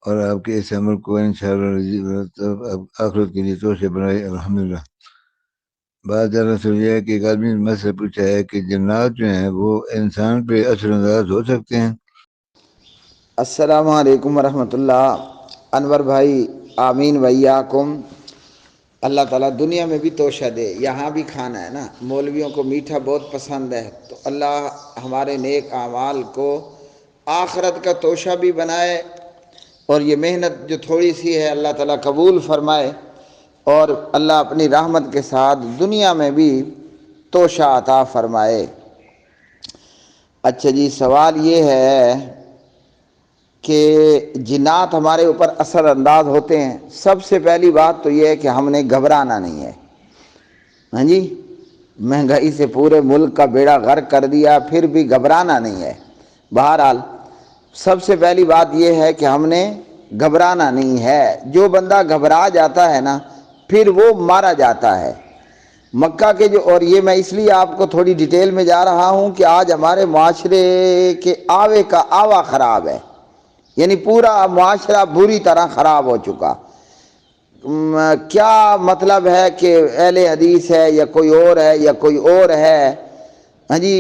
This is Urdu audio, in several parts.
اور آپ کے اس عمل کو انشاءاللہ آخرت کے لیے توسے بنائے الحمدللہ۔ بات دراصل یہ ہے کہ ایک آدمی نے مجھ سے پوچھا ہے کہ جنات جو ہیں وہ انسان پہ اثر انداز ہو سکتے ہیں؟ السلام علیکم ورحمۃ اللہ۔ انور بھائی آمین ویاکم۔ اللہ تعالیٰ دنیا میں بھی توشہ دے، یہاں بھی کھانا ہے نا، مولویوں کو میٹھا بہت پسند ہے، تو اللہ ہمارے نیک اعمال کو آخرت کا توشہ بھی بنائے، اور یہ محنت جو تھوڑی سی ہے اللہ تعالیٰ قبول فرمائے، اور اللہ اپنی رحمت کے ساتھ دنیا میں بھی توشہ عطا فرمائے۔ اچھا جی، سوال یہ ہے کہ جنات ہمارے اوپر اثر انداز ہوتے ہیں۔ سب سے پہلی بات تو یہ ہے کہ ہم نے گھبرانا نہیں ہے۔ ہاں جی، مہنگائی سے پورے ملک کا بیڑا غرق کر دیا، پھر بھی گھبرانا نہیں ہے۔ بہرحال سب سے پہلی بات یہ ہے کہ ہم نے گھبرانا نہیں ہے۔ جو بندہ گھبرا جاتا ہے نا، پھر وہ مارا جاتا ہے۔ مکہ کے جو، اور یہ میں اس لیے آپ کو تھوڑی ڈیٹیل میں جا رہا ہوں کہ آج ہمارے معاشرے کے آوے کا آوا خراب ہے، یعنی پورا معاشرہ بری طرح خراب ہو چکا۔ کیا مطلب ہے کہ اہل حدیث ہے یا کوئی اور ہے یا کوئی اور ہے، ہاں جی،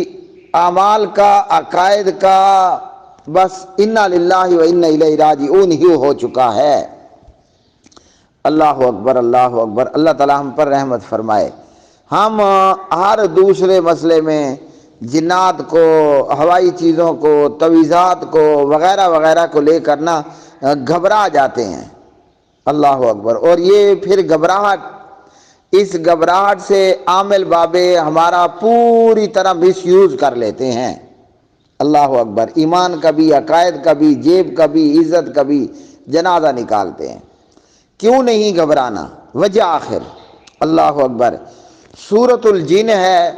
اعمال کا، عقائد کا، بس انا للہ و انا الیہ راجعون ہی ہو چکا ہے۔ اللہ اکبر، اللہ اکبر، اللہ تعالی ہم پر رحمت فرمائے۔ ہم ہر دوسرے مسئلے میں جنات کو، ہوائی چیزوں کو، تویزات کو، وغیرہ وغیرہ کو لے کر نا گھبرا جاتے ہیں۔ اللہ اکبر۔ اور یہ پھر گھبراہٹ، اس گھبراہٹ سے عامل بابے ہمارا پوری طرح مس یوز کر لیتے ہیں۔ اللہ اکبر۔ ایمان کا بھی، عقائد کا بھی، جیب کا بھی، عزت کا بھی جنازہ نکالتے ہیں۔ کیوں نہیں گھبرانا؟ وجہ آخر، اللہ اکبر، سورۃ الجن ہے،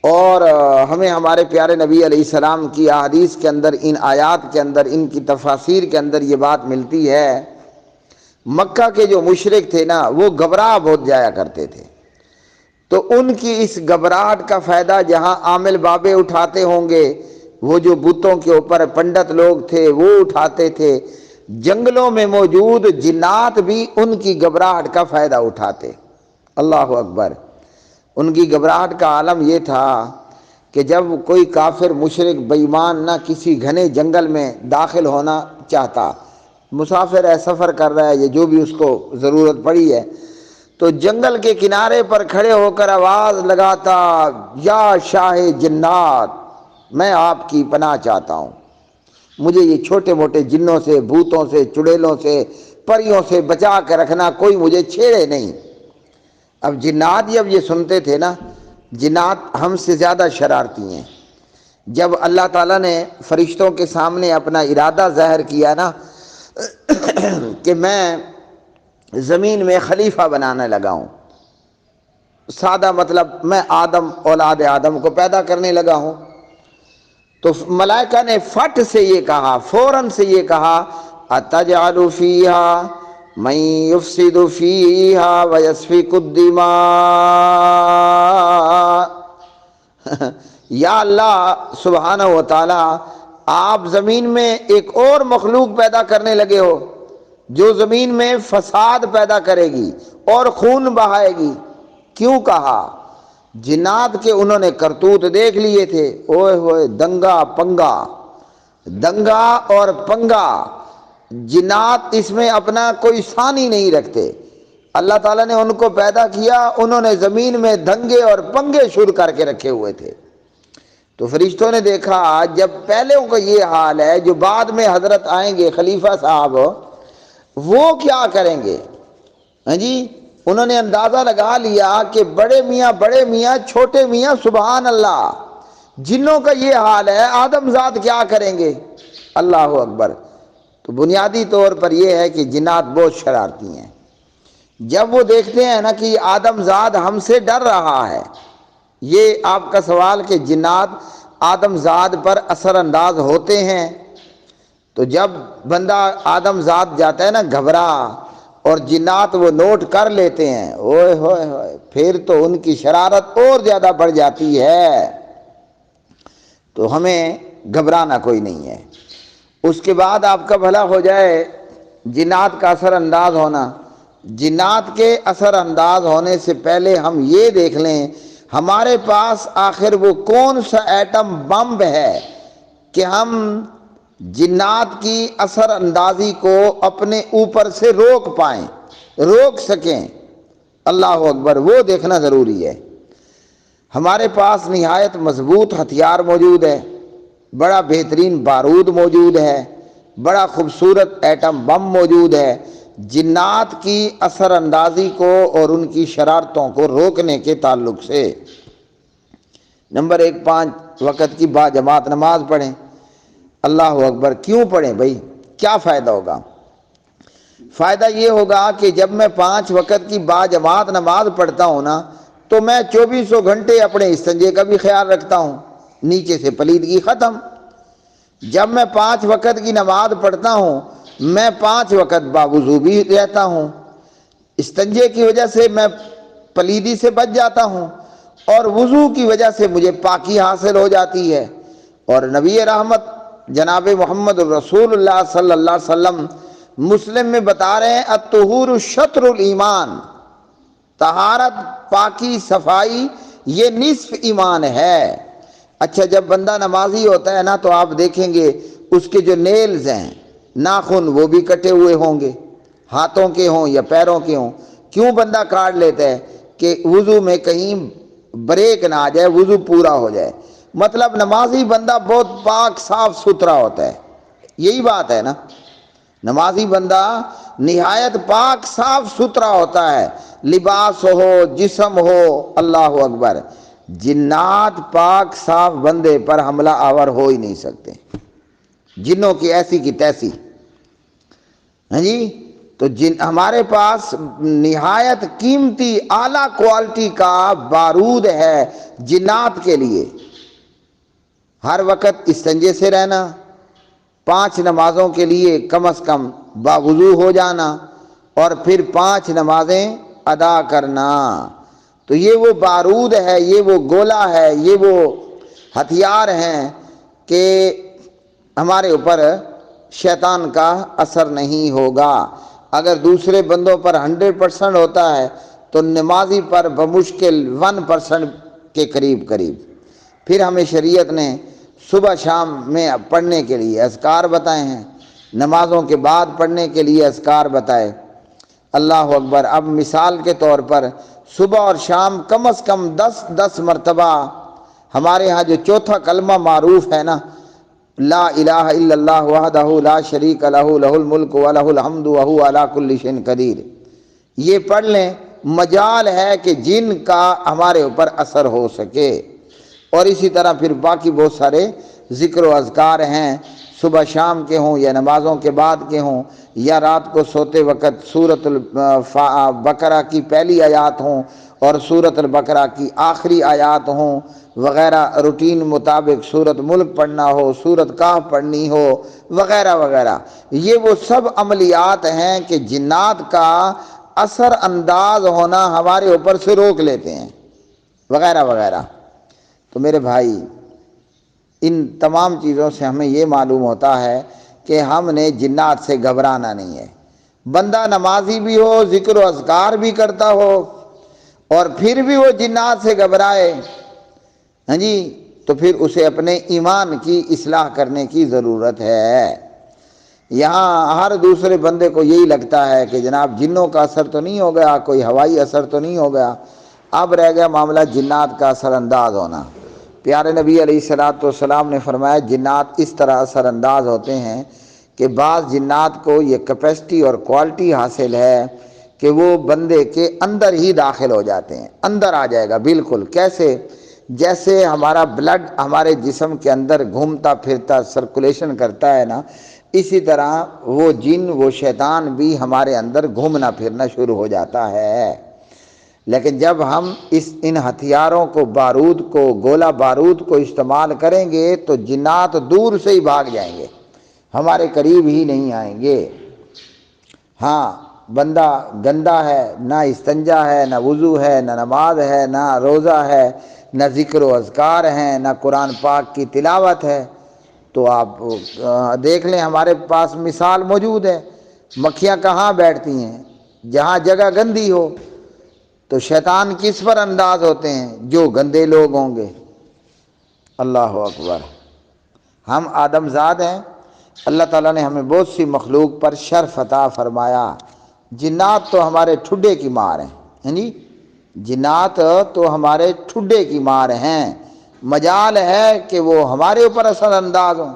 اور ہمیں ہمارے پیارے نبی علیہ السلام کی احادیث کے اندر، ان آیات کے اندر، ان کی تفاسیر کے اندر یہ بات ملتی ہے۔ مکہ کے جو مشرک تھے نا، وہ گھبرا بہت جایا کرتے تھے، تو ان کی اس گھبراہٹ کا فائدہ جہاں عامل بابے اٹھاتے ہوں گے، وہ جو بتوں کے اوپر پنڈت لوگ تھے وہ اٹھاتے تھے، جنگلوں میں موجود جنات بھی ان کی گھبراہٹ کا فائدہ اٹھاتے۔ اللہ اکبر۔ ان کی گھبراہٹ کا عالم یہ تھا کہ جب کوئی کافر مشرک بے ایمان نہ کسی گھنے جنگل میں داخل ہونا چاہتا، مسافر ہے، سفر کر رہا ہے، یہ جو بھی اس کو ضرورت پڑی ہے، تو جنگل کے کنارے پر کھڑے ہو کر آواز لگاتا، یا شاہ جنات، میں آپ کی پناہ چاہتا ہوں، مجھے یہ چھوٹے موٹے جنوں سے، بھوتوں سے، چڑیلوں سے، پریوں سے بچا کے رکھنا، کوئی مجھے چھیڑے نہیں۔ اب جنات جب یہ سنتے تھے نا، جنات ہم سے زیادہ شرارتی ہیں۔ جب اللہ تعالیٰ نے فرشتوں کے سامنے اپنا ارادہ ظاہر کیا نا کہ میں زمین میں خلیفہ بنانے لگا ہوں، سادہ مطلب میں آدم، اولاد آدم کو پیدا کرنے لگا ہوں، تو ملائکہ نے فٹ سے یہ کہا، فوراً سے یہ کہا، اتجعل فیہا من یفسد فیہا ویسفک الدماء، یا اللہ سبحانہ و تعالی، آپ زمین میں ایک اور مخلوق پیدا کرنے لگے ہو جو زمین میں فساد پیدا کرے گی اور خون بہائے گی۔ کیوں کہا؟ جنات کے انہوں نے کرتوت دیکھ لیے تھے، اوئے ہوئے، دنگا پنگا، دنگا اور پنگا۔ جنات اس میں اپنا کوئی ثانی نہیں رکھتے۔ اللہ تعالیٰ نے ان کو پیدا کیا، انہوں نے زمین میں دنگے اور پنگے شروع کر کے رکھے ہوئے تھے۔ تو فرشتوں نے دیکھا جب پہلے کو یہ حال ہے، جو بعد میں حضرت آئیں گے خلیفہ صاحب، وہ کیا کریں گے؟ ہاں جی، انہوں نے اندازہ لگا لیا کہ بڑے میاں چھوٹے میاں، سبحان اللہ، جنوں کا یہ حال ہے، آدم ذات کیا کریں گے؟ اللہ اکبر۔ تو بنیادی طور پر یہ ہے کہ جنات بہت شرارتی ہیں۔ جب وہ دیکھتے ہیں نا کہ آدم ذات ہم سے ڈر رہا ہے، یہ آپ کا سوال کہ جنات آدم ذات پر اثر انداز ہوتے ہیں، تو جب بندہ آدم ذات جاتا ہے نا گھبرا، اور جنات وہ نوٹ کر لیتے ہیں، اوئے ہوئے ہوئے، پھر تو ان کی شرارت اور زیادہ بڑھ جاتی ہے۔ تو ہمیں گھبرانا کوئی نہیں ہے۔ اس کے بعد آپ کا بھلا ہو جائے، جنات کا اثر انداز ہونا، جنات کے اثر انداز ہونے سے پہلے ہم یہ دیکھ لیں ہمارے پاس آخر وہ کون سا ایٹم بم ہے کہ ہم جنات کی اثر اندازی کو اپنے اوپر سے روک پائیں، روک سکیں۔ اللہ اکبر، وہ دیکھنا ضروری ہے۔ ہمارے پاس نہایت مضبوط ہتھیار موجود ہے، بڑا بہترین بارود موجود ہے، بڑا خوبصورت ایٹم بم موجود ہے، جنات کی اثر اندازی کو اور ان کی شرارتوں کو روکنے کے تعلق سے۔ نمبر ایک، 5 وقت کی با جماعت نماز پڑھیں۔ اللہ اکبر، کیوں پڑھیں بھائی؟ کیا فائدہ ہوگا؟ فائدہ یہ ہوگا کہ جب میں 5 وقت کی با جماعت نماز پڑھتا ہوں نا تو میں 24 گھنٹے اپنے استنجے کا بھی خیال رکھتا ہوں، نیچے سے پلیدگی ختم۔ جب میں 5 وقت کی نماز پڑھتا ہوں میں 5 وقت باوضو بھی رہتا ہوں، استنجے کی وجہ سے میں پلیدی سے بچ جاتا ہوں اور وضو کی وجہ سے مجھے پاکی حاصل ہو جاتی ہے۔ اور نبی رحمت جناب محمد الرسول اللہ صلی اللہ علیہ وسلم مسلم میں بتا رہے ہیں الطہور شطر الایمان، طہارت، پاکی، صفائی یہ نصف ایمان ہے۔ اچھا، جب بندہ نمازی ہوتا ہے نا تو آپ دیکھیں گے اس کے جو نیلز ہیں، ناخن، وہ بھی کٹے ہوئے ہوں گے، ہاتھوں کے ہوں یا پیروں کے ہوں۔ کیوں بندہ کاٹ لیتا ہے؟ کہ وضو میں کہیں بریک نہ آ جائے، وضو پورا ہو جائے۔ مطلب نمازی بندہ بہت پاک صاف ستھرا ہوتا ہے، یہی بات ہے نا۔ نمازی بندہ نہایت پاک صاف ستھرا ہوتا ہے، لباس ہو، جسم ہو۔ اللہ اکبر، جنات پاک صاف بندے پر حملہ آور ہو ہی نہیں سکتے، جنوں کی ایسی کی تیسی۔ ہاں جی، تو ہمارے پاس نہایت قیمتی اعلیٰ کوالٹی کا بارود ہے جنات کے لیے۔ ہر وقت استنجے سے رہنا، 5 نمازوں کے لیے کم از کم باوضو ہو جانا اور پھر 5 نمازیں ادا کرنا، تو یہ وہ بارود ہے، یہ وہ گولہ ہے، یہ وہ ہتھیار ہیں کہ ہمارے اوپر شیطان کا اثر نہیں ہوگا۔ اگر دوسرے بندوں پر 100% ہوتا ہے تو نمازی پر بمشکل 1% کے قریب۔ پھر ہمیں شریعت نے صبح شام میں پڑھنے کے لیے اذکار بتائے ہیں، نمازوں کے بعد پڑھنے کے لیے اذکار بتائے۔ اللہ اکبر، اب مثال کے طور پر صبح اور شام کم از کم 10 مرتبہ ہمارے ہاں جو چوتھا کلمہ معروف ہے نا، لا الہ الا اللہ وحدہ لا شریک لہ لہ الملک ولہ الحمد وہو علی کل شیء قدیر، یہ پڑھ لیں، مجال ہے کہ جن کا ہمارے اوپر اثر ہو سکے۔ اور اسی طرح پھر باقی بہت سارے ذکر و اذکار ہیں، صبح شام کے ہوں یا نمازوں کے بعد کے ہوں یا رات کو سوتے وقت سورۃ البقرہ کی پہلی آیات ہوں اور سورۃ البقرہ کی آخری آیات ہوں وغیرہ، روٹین مطابق سورۃ ملک پڑھنا ہو، سورۃ کہف پڑھنی ہو وغیرہ وغیرہ، یہ وہ سب عملیات ہیں کہ جنات کا اثر انداز ہونا ہمارے اوپر سے روک لیتے ہیں وغیرہ وغیرہ۔ تو میرے بھائی، ان تمام چیزوں سے ہمیں یہ معلوم ہوتا ہے کہ ہم نے جنات سے گھبرانا نہیں ہے۔ بندہ نمازی بھی ہو، ذکر و اذکار بھی کرتا ہو اور پھر بھی وہ جنات سے گھبرائے، ہاں جی، تو پھر اسے اپنے ایمان کی اصلاح کرنے کی ضرورت ہے۔ یہاں ہر دوسرے بندے کو یہی لگتا ہے کہ جناب جنوں کا اثر تو نہیں ہو گیا، کوئی ہوائی اثر تو نہیں ہو گیا، اب رہ گیا معاملہ جنات کا اثر انداز ہونا۔ پیارے نبی علیہ الصلوۃ والسلام نے فرمایا جنات اس طرح اثر انداز ہوتے ہیں کہ بعض جنات کو یہ کیپیسٹی اور کوالٹی حاصل ہے کہ وہ بندے کے اندر ہی داخل ہو جاتے ہیں، اندر آ جائے گا بالکل۔ کیسے؟ جیسے ہمارا بلڈ ہمارے جسم کے اندر گھومتا پھرتا سرکولیشن کرتا ہے نا، اسی طرح وہ جن، وہ شیطان بھی ہمارے اندر گھومنا پھرنا شروع ہو جاتا ہے۔ لیکن جب ہم ان ہتھیاروں کو، بارود کو، گولہ بارود کو استعمال کریں گے تو جنات دور سے ہی بھاگ جائیں گے، ہمارے قریب ہی نہیں آئیں گے۔ ہاں، بندہ گندا ہے، نہ استنجا ہے، نہ وضو ہے، نہ نماز ہے، نہ روزہ ہے، نہ ذکر و اذکار ہیں، نہ قرآن پاک کی تلاوت ہے، تو آپ دیکھ لیں ہمارے پاس مثال موجود ہے۔ مکھیاں کہاں بیٹھتی ہیں؟ جہاں جگہ گندی ہو۔ تو شیطان کس پر انداز ہوتے ہیں؟ جو گندے لوگ ہوں گے۔ اللہ اکبر۔ ہم آدم زاد ہیں، اللہ تعالیٰ نے ہمیں بہت سی مخلوق پر شرف عطا فرمایا۔ جنات تو ہمارے ٹھڈے کی مار ہیں، جی جنات تو ہمارے ٹھڈے کی مار ہیں، مجال ہے کہ وہ ہمارے اوپر اثر انداز ہوں۔